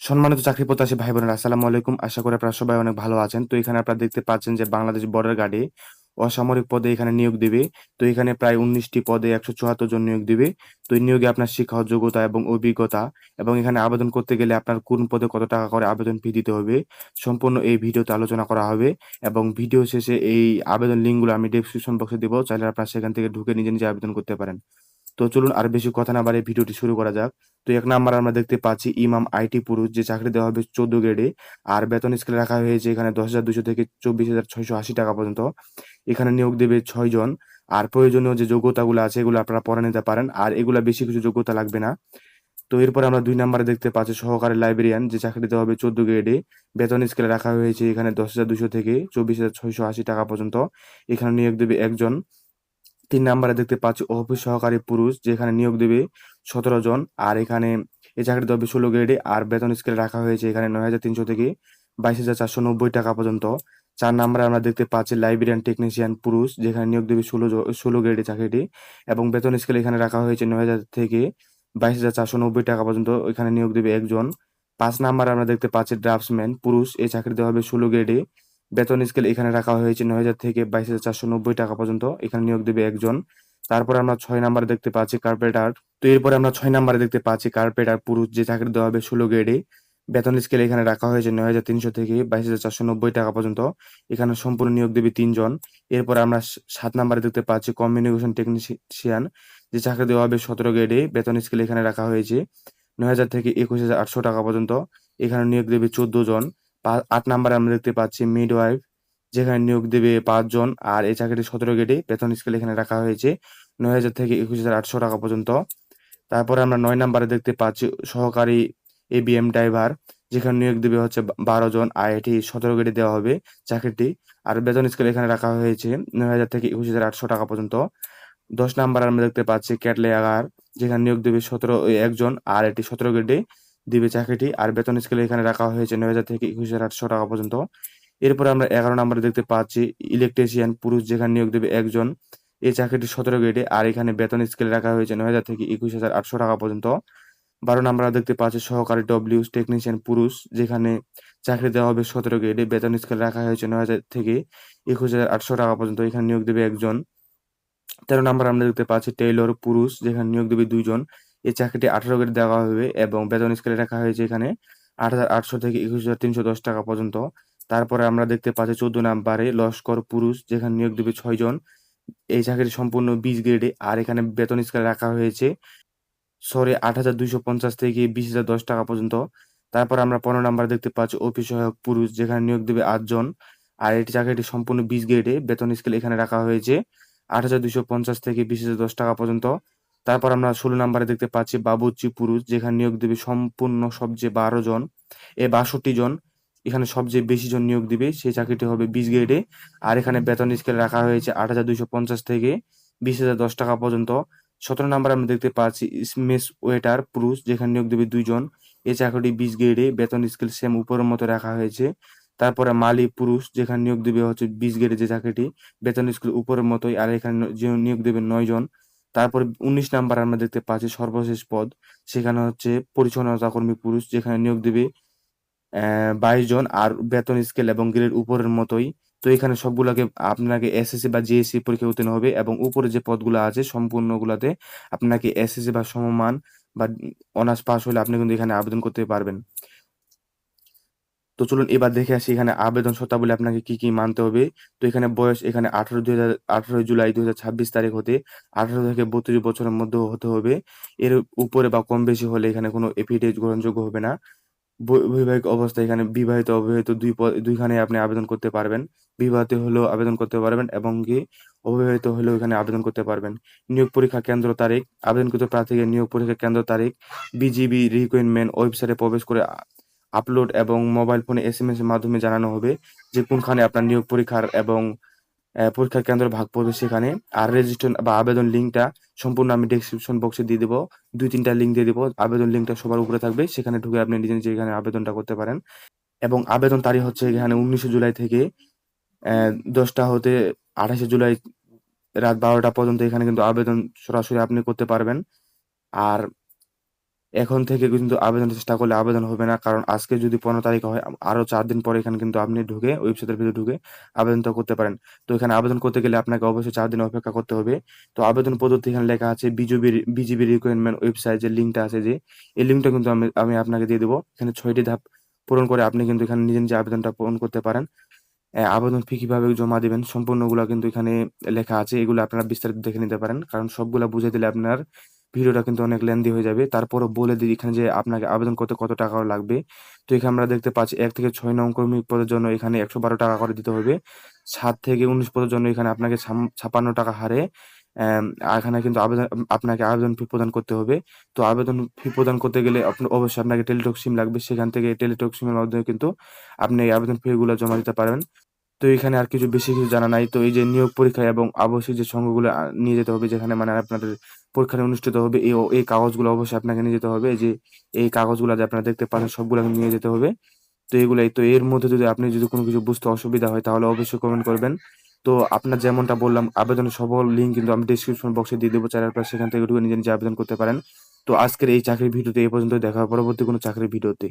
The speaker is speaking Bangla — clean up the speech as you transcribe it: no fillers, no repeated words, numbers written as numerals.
সম্মানিত চাকরি প্রত্যাশী ভাই বোনেরা, আসসালামু আলাইকুম। আশা করি আপনারা সবাই অনেক ভালো আছেন। তো এখানে আপনারা দেখতে পাচ্ছেন যে বাংলাদেশ বর্ডার গার্ডে অসামরিক পদে এখানে নিয়োগ দিবে। তো এখানে প্রায় ১৯টি পদে ১৭৪ জন নিয়োগ দিবে। তো এই নিয়োগে আপনার শিক্ষা যোগ্যতা এবং অভিজ্ঞতা এবং এখানে আবেদন করতে গেলে আপনার কোন পদে কত টাকা করে আবেদন ফি দিতে হবে সম্পূর্ণ এই ভিডিওতে আলোচনা করা হবে। এবং ভিডিও শেষে এই আবেদন লিঙ্কগুলো আমি ডেসক্রিপশন বক্সে দিব, চাইলে আপনারা সেখান থেকে ঢুকে নিজে নিজে আবেদন করতে পারেন। তো চলুন আর বেশি কথা না বাড়িয়ে ভিডিওটি শুরু করা যাক। তো ১ নাম্বারে আমরা দেখতে পাচ্ছি ইমাম আইটি পুরুষ, যে চাকরি দেওয়া হবে ১৪ গ্রেডে। আর বেতন স্কেলে রাখা হয়েছে এখানে ১০,২০০ থেকে ২৪,৬৮০ টাকা পর্যন্ত। এখানে নিয়োগ দেবে ৬ জন। আর প্রয়োজনীয় যে যোগ্যতাগুলো আছে এগুলো আপনারা পড়ে নিতে পারেন। আর এগুলা বেশি কিছু যোগ্যতা লাগবে না। তো এরপরে আমরা ২ নাম্বারে দেখতে পাচ্ছি সহকারী লাইব্রেরিয়ান, যে চাকরি দেওয়া হবে ১৪ গ্রেডে। বেতন স্কেলে রাখা হয়েছে এখানে ১০,২০০ থেকে ২৪,৬৮০ টাকা পর্যন্ত। এখানে নিয়োগ দেবে ১ জন। ৩ নাম্বারে দেখতে পাচ্ছি অফিস সহকারী পুরুষ, যেখানে নিয়োগ দেবে ১৭ জন। আর এখানে এই চাকরিতে হবে ১৬ গ্রেডে। আর বেতন স্কেলে রাখা হয়েছে এখানে ৯,৩০০ থেকে ২২,৪৯০ টাকা পর্যন্ত। ৪ নাম্বারে আমরা দেখতে পাচ্ছি লাইব্রেরিয়ান টেকনিশিয়ান পুরুষ, যেখানে নিয়োগ দেবে ১৬ গ্রেডে চাকরিটি। এবং বেতন স্কেল এখানে রাখা হয়েছে ৯,০০০ থেকে ২২,৪৯০ টাকা পর্যন্ত। এখানে নিয়োগ দেবে ১ জন। ৫ নাম্বারে আমরা দেখতে পাচ্ছি ড্রাফটসম্যান পুরুষ, এই চাকরিতে হবে ১৬ গ্রেডে। বেতন স্কেল এখানে রাখা হয়েছে ৯,০০০ থেকে ২২,৪৯০ টাকা পর্যন্ত। এখানে নিয়োগ দেবে ১ জন। তারপরে আমরা ৬ নাম্বারে দেখতে পাচ্ছি কার্পেন্টার। তো এরপরে আমরা ৬ নাম্বারে দেখতে পাচ্ছি কার্পেন্টার পুরুষ, যে চাকরি দেওয়া হবে ১৬ গ্রেডে। বেতন স্কেল এখানে রাখা হয়েছে ৯,৩০০ থেকে ২২,৪৯০ টাকা পর্যন্ত। এখানে সম্পূর্ণ নিয়োগ দেবে ৩ জন। এরপর আমরা ৭ নাম্বারে দেখতে পাচ্ছি কমিউনিকেশন টেকনিশিয়ান, যে চাকরি দেওয়া হবে ১৭ গ্রেডে। বেতন স্কেল এখানে রাখা হয়েছে ৯,০০০ থেকে ২১,৮০০ টাকা পর্যন্ত। এখানে নিয়োগ দেবে ১৪ জন। ৮ নাম্বারে আমরা দেখতে পাচ্ছি মিডওয়াইফ, যেখানে নিয়োগ দেবে ৫ জন। আর এই চাকরিটি ১৭ গ্রেডে। বেতন স্কেল এখানে রাখা হয়েছে ৯,০০০ থেকে ২১,৮০০ টাকা পর্যন্ত। তারপরে আমরা ৯ নাম্বারে দেখতে পাচ্ছি সহকারী এবিএম ড্রাইভার, যেখানে নিয়োগ দেবে হচ্ছে ১২ জন। আর এটি ১৭ গ্রেডে দেওয়া হবে চাকরিটি। আর বেতন স্কেল এখানে রাখা হয়েছে ৯,০০০ থেকে ২১,৮০০ টাকা পর্যন্ত। ১০ নাম্বারে আমরা দেখতে পাচ্ছি ক্যাটলেয়ার, যেখানে নিয়োগ দেবে ১৭ জন। আর এটি ১৭ গ্রেডে দিবে চাকরিটি। আর বেতন স্কেল এখানে রাখা হয়েছে ৯,০০০ থেকে ২১,৮০০ টাকা পর্যন্ত। এরপরে আমরা ১১ নাম্বারে দেখতে পাচ্ছি ইলেকট্রিশিয়ান পুরুষ, যেখানে নিয়োগ দেবে ১ জন। এই চাকরিটি ১৭ গ্রেডে। আর এখানে বেতন স্কেল রাখা হয়েছে ৯,০০০ থেকে ২১,৮০০ টাকা পর্যন্ত। ১২ নাম্বারে দেখতে পাচ্ছি সহকারী ডব্লিউস টেকনিশিয়ান পুরুষ, যেখানে চাকরি দেওয়া হবে ১৭ গ্রেডে। বেতন স্কেল রাখা হয়েছে ৯,০০০ থেকে ২১,৮০০ টাকা পর্যন্ত। এখানে নিয়োগ দেবে ১ জন। ১৩ নাম্বারে আমরা দেখতে পাচ্ছি টেইলর পুরুষ, যেখানে নিয়োগ দেবে ২ জন। এই চাকরিটি ১৮ গ্রেড দেওয়া হবে এবং বেতন স্কেলে রাখা হয়েছে এখানে ৮,৮০০ থেকে ২১,৩১০ টাকা পর্যন্ত। তারপরে আমরা দেখতে পাচ্ছি ১৪ নাম্বারে লস্কর পুরুষ, যেখানে নিয়োগ দেবে ৬ জন। এই চাকরিটি সম্পূর্ণ ২০ গ্রেডে। আর এখানে বেতন স্কেলে রাখা হয়েছে ৮,২৫০ থেকে ২০,০১০ টাকা পর্যন্ত। তারপর আমরা ১৫ নাম্বারে দেখতে পাচ্ছি অফিস সহায়ক পুরুষ, যেখানে নিয়োগ দেবে ৮ জন। আর এটি চাকরিটি সম্পূর্ণ ২০ গ্রেডে। বেতন স্কেল এখানে রাখা হয়েছে ৮,২৫০ থেকে ২০,০১০ টাকা পর্যন্ত। তারপর আমরা ১৬ নাম্বারে দেখতে পাচ্ছি বাবুর্চি পুরুষ, যেখানে নিয়োগ দেবে সম্পূর্ণ সবচেয়ে ১২ জন। ৬২ জন। এখানে সবচেয়ে বেশি জন নিয়োগ দিবে, সেই চাকরিটি হবে ২০ গ্রেডে। আর এখানে বেতন স্কেল রাখা হয়েছে ৮,২৫০ থেকে ২০,০১০ টাকা পর্যন্ত। ১৭ নাম্বারে আমরা দেখতে পাচ্ছি মেস ওয়েটার পুরুষ, যেখানে নিয়োগ দেবে ২ জন। এই চাকরিটি ২০ গ্রেডে। বেতন স্কেল সেম উপরের মতো রাখা হয়েছে। তারপরে মালি পুরুষ, যেখানে নিয়োগ দেবে হচ্ছে ২০ গ্রেডে যে চাকরিটি। বেতন স্কেল উপরের মতোই। আর এখানে যে নিয়োগ দেবে ৯ জন। তারপরে ১৯ নাম্বারে আমরা দেখতে পাচ্ছি সর্বশেষ পদ, সেখানে হচ্ছে পরিচ্ছন্নতা কর্মী পুরুষ, যেখানে নিয়োগ দেবে ২২ জন। আর বেতন স্কেল এবং গ্রেড উপরের মতোই। তো এখানে সবগুলাকে আপনাকে এসএসসি বা জেএসসি পরীক্ষায় উত্তীর্ণ হবে এবং উপরে যে পদগুলো আছে সম্পূর্ণগুলাতে আপনাকে এসএসসি বা সমমান বা অনার্স পাস হলে আপনি কিন্তু এখানে আবেদন করতে পারবেন। তো চলুন এবার দেখে আসি এখানে আবেদন শর্তাবলী আপনাকে কি কি মানতে হবে। তো এখানে বয়স এখানে ১৮ জুলাই ২০২৬ তারিখ হতে ১৮ থেকে ৩২ বছরের মধ্যে হতে হবে। এর উপরে বা কম বেশি হলে এখানে কোনো এফিডেভিট গ্রহণযোগ্য হবে না। বৈবাহিক অবস্থা এখানে বিবাহিত অবিবাহিত ২ খানেই আপনি আবেদন করতে পারবেন। বিবাহিত হলেও আবেদন করতে পারবেন এবং কি অবিবাহিত হলেও এখানে আবেদন করতে পারবেন। নিয়োগ পরীক্ষা কেন্দ্র তারিখ, আবেদনকৃত প্রার্থীকে নিয়োগ পরীক্ষা কেন্দ্র তারিখ বিজিবি রিক্রুটমেন্ট ওয়েবসাইটে প্রবেশ করে আপলোড এবং মোবাইল ফোনে এসএমএস এর মাধ্যমে জানানো হবে যে কোনখানে আপনার নিয়োগ পরীক্ষার এবং পরীক্ষার কেন্দ্র ভাগ পড়বে সেখানে। আর রেজিস্ট্রেশন বা আবেদন লিঙ্কটা সম্পূর্ণ আমি ডেসক্রিপশন বক্সে দিয়ে দেবো। ২-৩ টা লিঙ্ক দিয়ে দেবো। আবেদন লিঙ্কটা সবার উপরে থাকবে। সেখানে ঢুকে আপনি নিজে, নিজে এখানে আবেদনটা করতে পারেন। এবং আবেদন তারিখ হচ্ছে এখানে ১৯শে জুলাই থেকে ১০টা হতে ২৮শে জুলাই রাত ১২টা পর্যন্ত এখানে কিন্তু আবেদন সরাসরি আপনি করতে পারবেন। আর এখন থেকে কিন্তু আবেদনের চেষ্টা করলে আবেদন হবে না। কারণ আজকে যদি 15 তারিখ হয়, আরো 4 দিন পরে এখানে কিন্তু আপনি ঢুকে ওয়েবসাইটের ভিতরে ঢুকে আবেদনটা করতে পারেন। তো এখানে আবেদন করতে গেলে আপনাকে অবশ্যই 4 দিন অপেক্ষা করতে হবে। তো আবেদন পদ্ধতি এখানে লেখা আছে বিজিবি রিক্রুটমেন্ট ওয়েবসাইট যে লিঙ্কটা আছে যে, এই লিঙ্কটা কিন্তু আমি আপনাকে দিয়ে দেবো। এখানে 6 টি ধাপ পূরণ করে আপনি কিন্তু এখানে নিজে, নিজে আবেদনটা পূরণ করতে পারেন। আবেদন ফি কিভাবে জমা দিবেন সম্পূর্ণগুলা কিন্তু এখানে লেখা আছে। এগুলো আপনারা বিস্তারিত দেখে নিতে পারেন। কারণ সবগুলা বুঝিয়ে দিলে আপনার ভিডিওটা কিন্তু অনেক লেন্দি হয়ে যাবে। তারপরও বলে দিই এখানে যে আপনাকে আবেদন করতে কত টাকা লাগবে। তো এখানে আমরা দেখতে পাচ্ছি ১ থেকে ৬ নং কর্মী পদের জন্য এখানে ৳১১২ করে দিতে হবে। ৭ থেকে ১৯ পদের জন্য এখানে আপনাকে ৳৫৬ হারে অ্যাম এখানে কিন্তু আপনাকে আবেদন ফি প্রদান করতে হবে। তো আবেদন ফি প্রদান করতে গেলে অবশ্যই আপনাকে টেলিটক সিম লাগবে। সেখান থেকে টেলিটক সিমের মাধ্যমে কিন্তু আপনি এই আবেদন ফি গুলা জমা দিতে পারবেন। তো এখানে আর বেশি কিছু জানা নাই। তো এই যে নিয়োগ পরীক্ষা এবং আবশ্যিক যে সঙ্গগুলো নিয়ে যেতে হবে যেখানে মানে আপনাদের পরীক্ষাটা অনুষ্ঠিত হবে এই কাগজগুলো অবশ্যই আপনাকে নিয়ে যেতে হবে। এই যে এই কাগজগুলা যে আপনারা দেখতে পাচ্ছেন সবগুলা নিয়ে যেতে হবে। তো এগুলাই। তো এর মধ্যে যদি আপনি কোনো কিছু বুঝতে অসুবিধা হয় তাহলে অবশ্যই কমেন্ট করবেন। তো আপনার যেমনটা বললাম আবেদনের সকল লিঙ্ক কিন্তু আমি ডেসক্রিপশন বক্সে দিয়ে দেবো। চাইলে আপনারা সেখান থেকে ঢুকে নিজে, নিজে আবেদন করতে পারেন। তো আজকের এই চাকরির ভিডিওতে এই পর্যন্তই। দেখা হবে পরবর্তী কোনো চাকরির ভিডিওতে।